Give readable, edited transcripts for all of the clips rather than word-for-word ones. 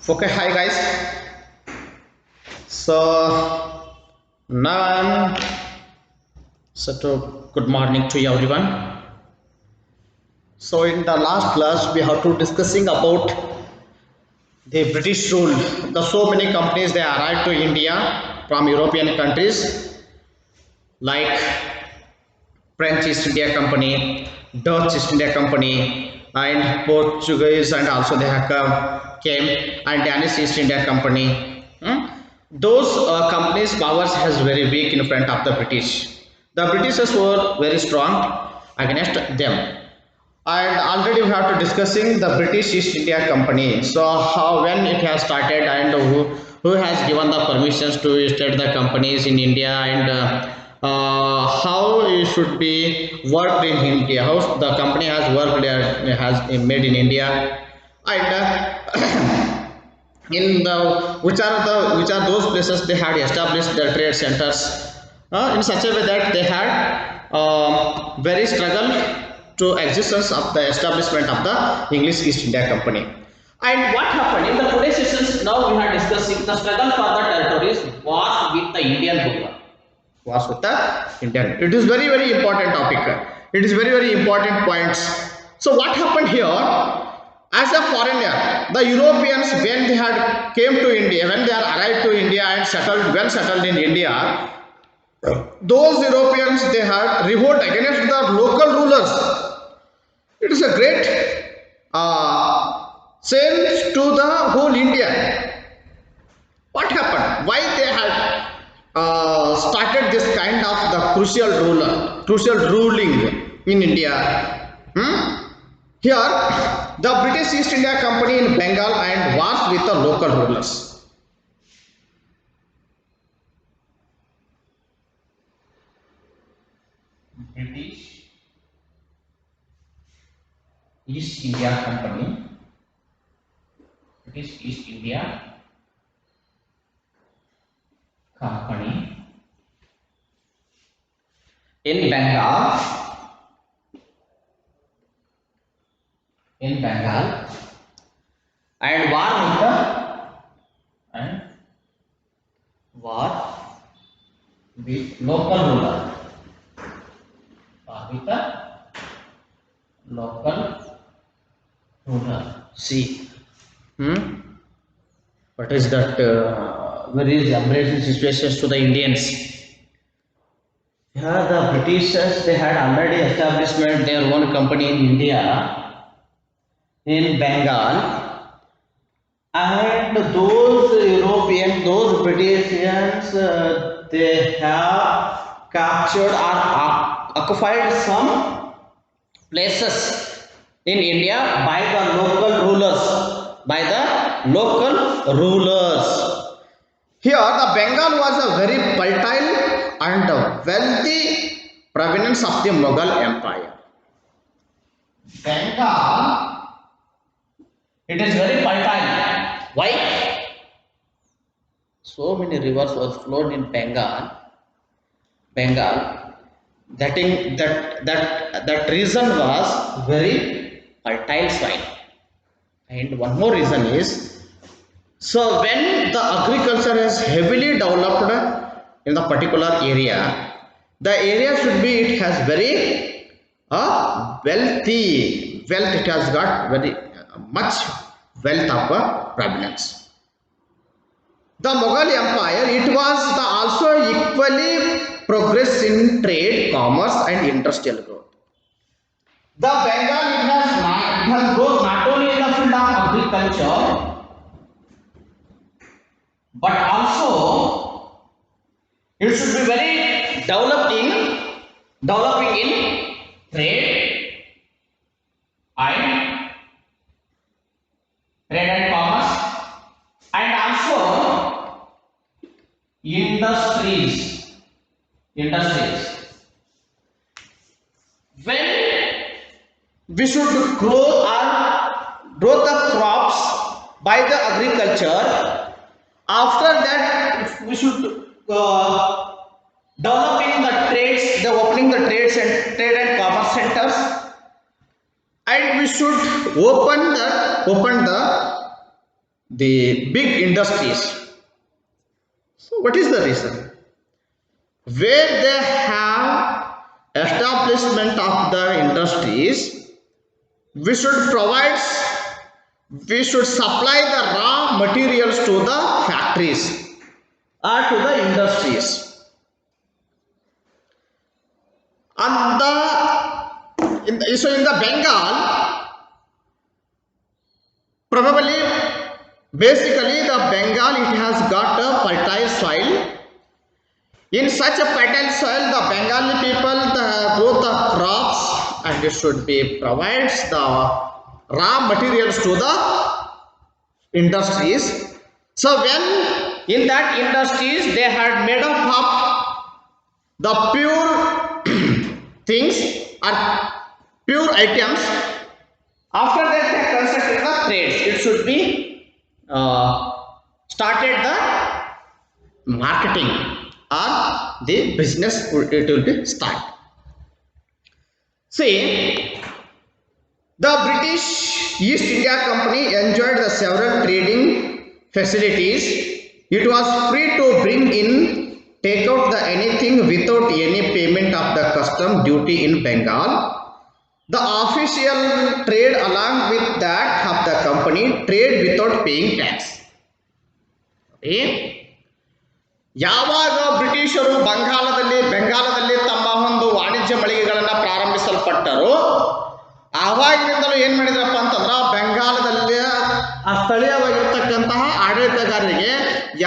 Okay, hi guys. So now good morning to everyone. So in the last class we have to discussing about the British rule. The so many companies they arrived to India from European countries like French East India Company, Dutch East India Company, and Portuguese, and also they have came and Danish East India Company. Those companies' powers has very weak in front of the British. The Britishers were very strong against them. And already we have to discussing the British East India Company. So how when it has started and who has given the permissions to start the companies in India and how it should be worked in India, how the company has worked has been made in India, and in the which are those places they had established their trade centers in such a way that they had very struggle to existence of the establishment of the English East India Company. And what happened in the today's sessions, now we are discussing the struggle for the territories was with the Indian ruler, was with the Indian. It is very important topic. It is very important points. So what happened here? As a foreigner, the Europeans when they had came to India, when they are arrived to India and settled well settled in India, those Europeans they had revolt against the local rulers. It is a great change to the whole India. What happened? Why they had started this kind of the crucial ruling in India? Here, the British East India Company in Bengal and wars with the local rulers. British East India Company, British East India Company in Bengal, and and war with local ruler, war with the local ruler. See, what is that? Very embarrassing situations to the Indians. Yeah, the Britishers they had already established their own company in India, in Bengal, and those Europeans, those Britishers, they have captured or occupied some places in India by the local rulers. By the local rulers. Here, the Bengal was a very fertile and wealthy province of the Mughal Empire. Bengal, it is very fertile. Why? So many rivers was flowed in Bengal. That reason was very fertile soil. And one more reason is, so when the agriculture is heavily developed in the particular area, the area should be it has very wealthy wealth. It has got very much wealth of provenance. The Mughal Empire it was the also equally progress in trade, commerce, and industrial growth. The Bengal it has growth not only in the field of agriculture but also it should be very developing in trade and commerce and also industries when we should grow the crops by the agriculture. After that we should developing the trades, the opening the trades and trade and commerce centers, and we should open the the big industries. So what is the reason? Where they have establishment of the industries, we should provide, we should supply the raw materials to the factories or to the industries. And so in the Bengal, probably basically the Bengal, it has got a fertile soil. In such a fertile soil, the Bengali people grow the crops, and it should be provides the raw materials to the industries. So when in that industries they had made up of the pure things or pure items, after that they constructed the trades. It should be started the marketing or the business, it will be start. See, the British East India Company enjoyed the several trading facilities. It was free to bring in, take out the anything without any payment of the custom duty in Bengal. The official trade along with that of the company trade without paying tax. Okay? ಯಾವಾಗ ಬ್ರಿಟಿಷರು ಬೆಂಗಾಲದಲ್ಲಿ ತಮ್ಮ ಒಂದು ವಾಣಿಜ್ಯ ಮಳಿಗೆಗಳನ್ನು ಪ್ರಾರಂಭಿಸಲ್ಪಟ್ಟರು, ಆವಾಗಿನಿಂದಲೂ ಏನ್ ಮಾಡಿದ್ರಪ್ಪ ಅಂತಂದ್ರ ಬೆಂಗಾಲದಲ್ಲಿ ಆ ಸ್ಥಳೀಯವಾಗಿರ್ತಕ್ಕಂತಹ ಆಡಳಿತಗಾರರಿಗೆ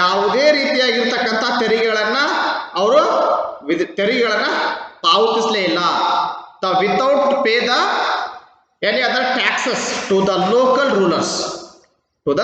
ಯಾವುದೇ ರೀತಿಯಾಗಿರ್ತಕ್ಕಂತಹ ತೆರಿಗೆಗಳನ್ನ ಅವರು ಪಾವತಿಸಲೇ ಇಲ್ಲ. Without pay the any other taxes to the local rulers, to the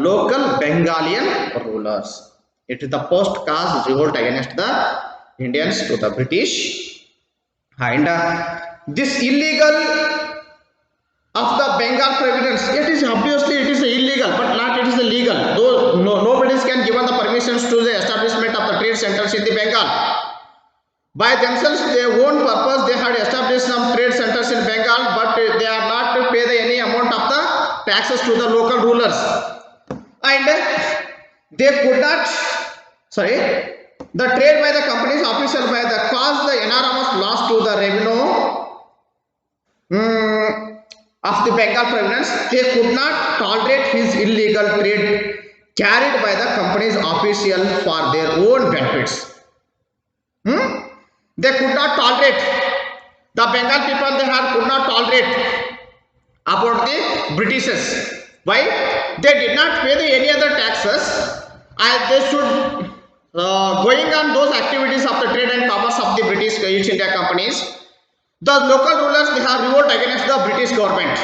local Bengalian rulers. It is the post-caste revolt against the Indians to the British, and this illegal of the Bengal providence, it is obviously it is illegal, but not it is legal. Though nobody can given the permissions to the establishment of the trade centers in the Bengal. By themselves, their own purpose, they had established some trade centers in Bengal, but they are not to pay the any amount of the taxes to the local rulers, and they could not. The trade by the companies official by the caused the enormous loss to the revenue of the Bengal province. They could not tolerate his illegal trade carried by the company's official for their own benefits. They could not tolerate, the Bengal people, they could not tolerate about the Britishers. Why? They did not pay any other taxes, and they should going on those activities of the trade and commerce of the British East India companies. The local rulers, they have revolt against the British government.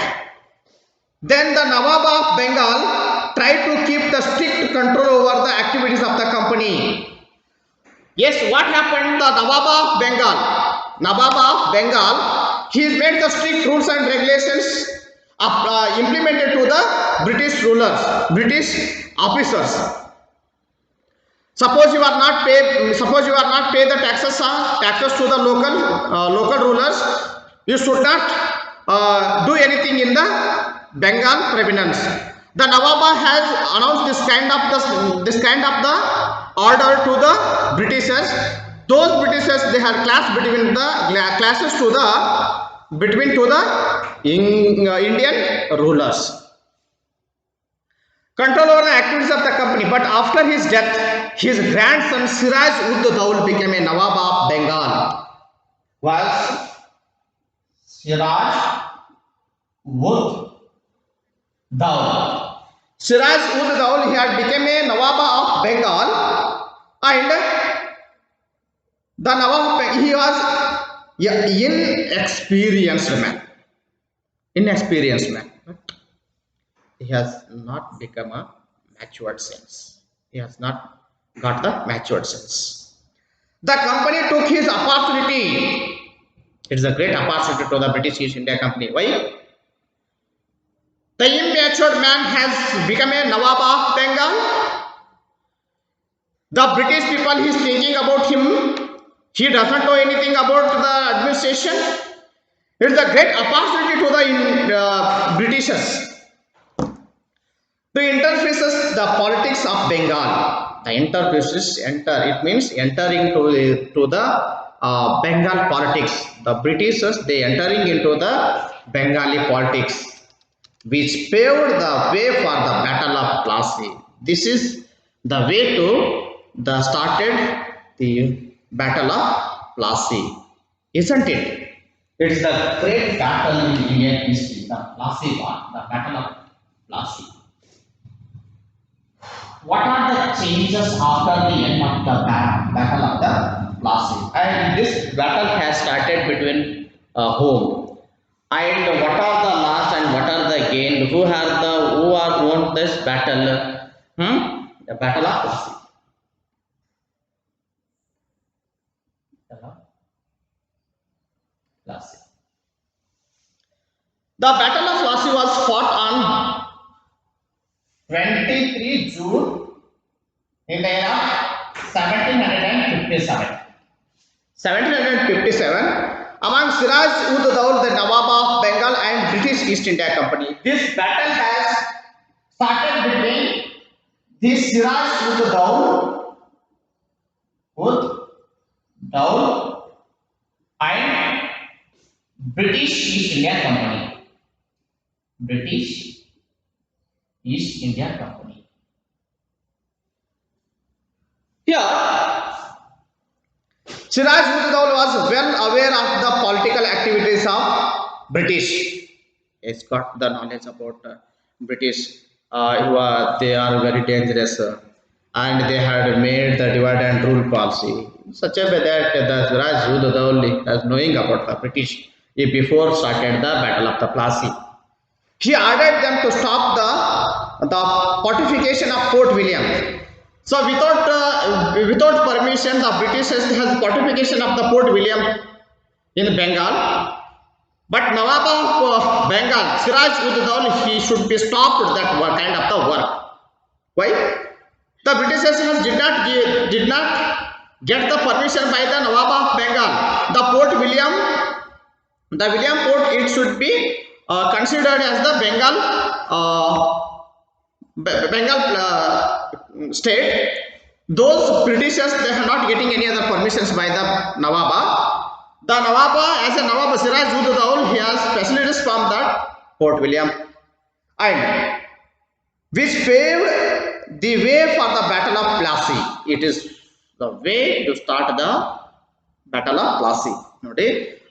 Then the Nawab of Bengal tried to keep the strict control over the activities of the company. Yes, what happened? The Nawab of Bengal, he made the strict rules and regulations implemented to the British rulers, British officers. Suppose you are not pay the taxes to the local rulers, you should not do anything in the Bengal province. The Nawaba has announced this kind of the order to the Britishers. Those Britishers, they had classes to the Indian rulers. Control over the activities of the company, but after his death, his grandson Siraj ud Daul became a Nawab of Bengal. Was Siraj ud Daul. Siraj ud Daul, he had become a Nawab of Bengal, and the Nawab, he was inexperienced man. He has not become a matured sense. He has not got the matured sense. The company took his opportunity. It is a great opportunity to the British East India Company. Why? The immatured man has become a Nawab of Bengal. The British people, he is thinking about him. He doesn't know anything about the administration. It is a great opportunity to the Britishers. To interfaces the politics of Bengal. The interfaces enter. It means entering to the Bengal politics. The Britishers they entering into the Bengali politics, which paved the way for the Battle of Plassey. This is the way to the started the Battle of Plassey, isn't it? It is the great battle in Indian history, the Plassey War, the Battle of Plassey. What are the changes after the end of the Battle of the Plassey? And this battle has started between whom? And what are the loss and what are the gain? Who are won this battle? The Battle of Plassey. Plassey. The Battle of Plassey was fought on 23 June in the year 1757. 1757 among Siraj ud Daul, the Nawab of Bengal and British East India Company. This battle has started between the Siraj ud Daul and British East India Company. British East India Company. Here, Siraj ud Daul was well aware of the political activities of British. He's got the knowledge about British. They are very dangerous, and they had made the divide and rule policy in such a way that the Siraj ud Daul was knowing about the British before started the Battle of the Plassey. He ordered them to stop the fortification of Fort William. So without permission, the Britishers has fortification of the Fort William in Bengal. But Nawab of Bengal, Siraj ud Daul, he should be stopped that kind of the work. Why? The Britishers did not get the permission by the Nawab of Bengal. The Fort William, the William Fort, it should be considered as the Bengal state. Those Britishers they are not getting any other permissions by the Nawaba. The Nawaba, as a Nawab Siraj ud Daul, he has facilities from that Fort William, and which paved the way for the Battle of Plassey. It is the way to start the Battle of Plassey. ನೋಡಿ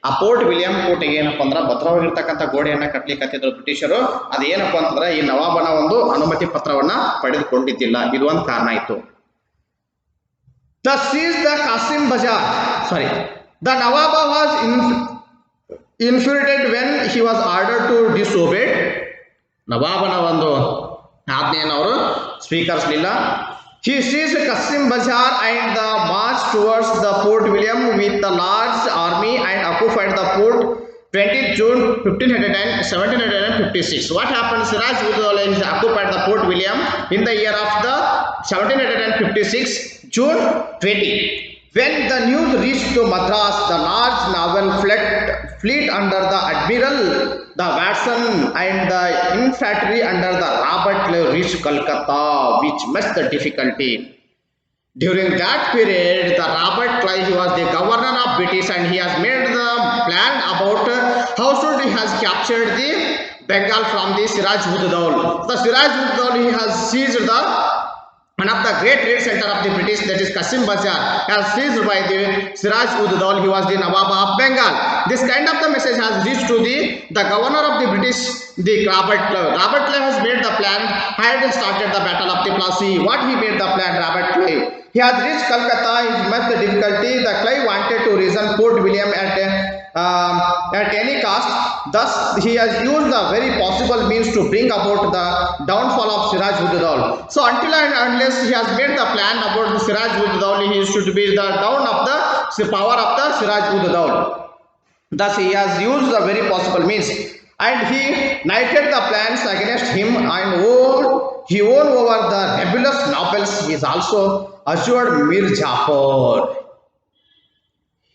ಆ fort William ಕೋಟೆಗೆ ಏನಪ್ಪ ಅಂದ್ರೆ ಭದ್ರವಾಗಿರ್ತಕ್ಕಂಥ ಗೋಡೆಯನ್ನ ಕಟ್ಟಲಿಕ್ಕತ್ತಿದ್ರು ಬ್ರಿಟಿಷರು. ಅದೇನಪ್ಪ ಅಂತಂದ್ರೆ ಈ ನವಾಬನ ಒಂದು ಅನುಮತಿ ಪತ್ರವನ್ನ ಪಡೆದುಕೊಂಡಿದ್ದಿಲ್ಲ. ಇದು ಒಂದು ಕಾರಣ ಇತ್ತು. The seized the Qasim Bajar. Sorry, the Nawab was infuriated when he was ordered to disobey. ನವಾಬನ ಒಂದು ಆಜ್ಞೆಯನ್ನು ಅವರು ಸ್ವೀಕರಿಸಲಿಲ್ಲ. He seized Qasim Bajar and the marched towards the Fort William with a large army and occupied the fort 20th June 1756. What happened? Siraj ud Daul occupied the Fort William in the year of the 1756 June 20. When the news reached to Madras, the large naval fleet under the Admiral the Watson and the infantry under the Robert Clive reached Calcutta, which met the difficulty. During that period, the Robert Clive was the governor of British, and he has made the plan about how should he has captured the Bengal from the Siraj ud Daul. The Siraj ud Daul, he has seized the one of the great trade center of the British, that is Qasim Bajar, has seized by the Siraj ud Daul. He was the Nawab of Bengal. This kind of the message has reached to the governor of the British, the Robert Clive. Robert Clive has made the plan, had started the Battle of the Plassey. What he made the plan, Robert Clive? He has reached Calcutta. He met the difficulty. The Clive wanted to reason Fort William at any cost. Thus, he has used the very possible means to bring about the downfall of Siraj ud Daul. So, until and unless he has made the plan about the Siraj ud Daul, he should be the down of the power of the Siraj ud Daul. Thus, he has used the very possible means, and he knighted the plans against him, and he won over the rebellious nobles. He is also assured Mir Jafar.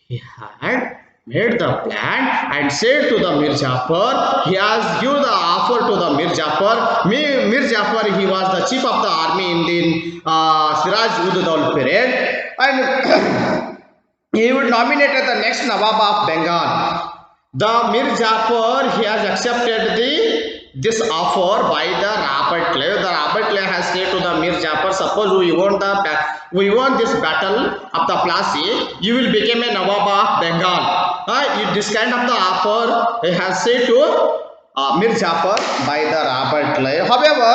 He had made the plan and said to the Mir Jafar, he has given the offer to the Mir Jafar. Mir Jafar, he was the chief of the army in the Siraj ud Daula period, and he would nominate the next Nawab of Bengal. The Mir Jafar, he has accepted this offer by the Robert Clive. The Robert Clive has said to the Mir Jafar, suppose we won this battle of the Plassey, you will become a Nawab of Bengal. This kind of the offer he has said to Mir Jafar by the Robert Clive. However,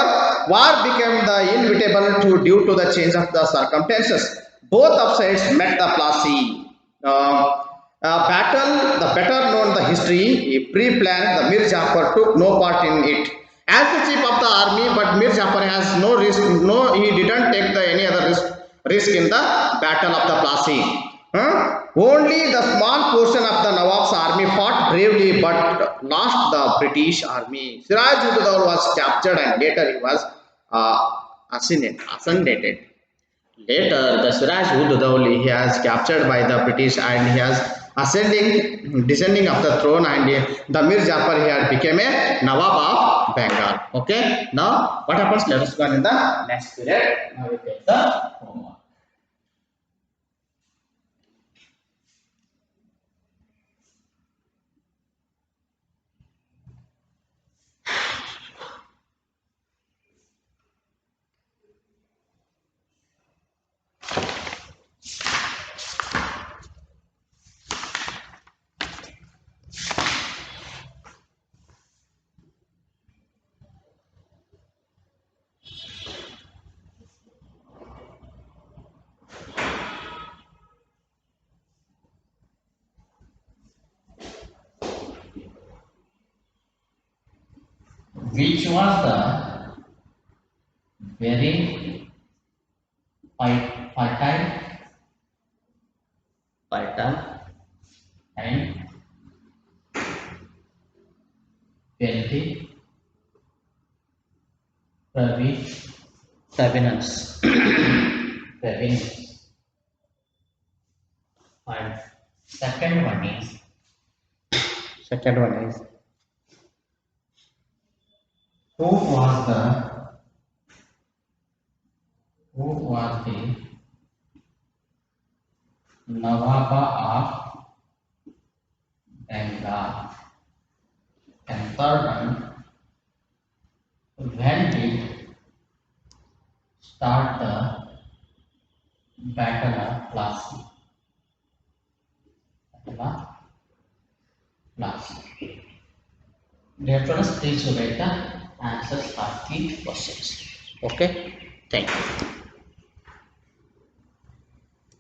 war became the inevitable due to the change of the circumstances. Both of sides met the Plassey battle. The better known the history, pre-planned, the Mir Jafar took no part in it as the chief of the army, but Mir Jafar has no risk. No, he didn't take any other risk in the battle of the Plassey. Only the small portion of the Nawab's army fought bravely but lost the British army. Siraj ud Daula was captured and later he was assassinated. Later, the Siraj ud Daula, he has captured by the British and he has descending of the throne, and the Mir Jafar here became a Nawab of Bengal. Okay, now what happens? Let us go in the next period. Now we take the homework. Which was the very fertile and wealthy province. And second one is who was the Nawaba of Bengal? And third one, when did start the Battle of Plassey? Dear students, please write the answers of the questions. Okay, thank you.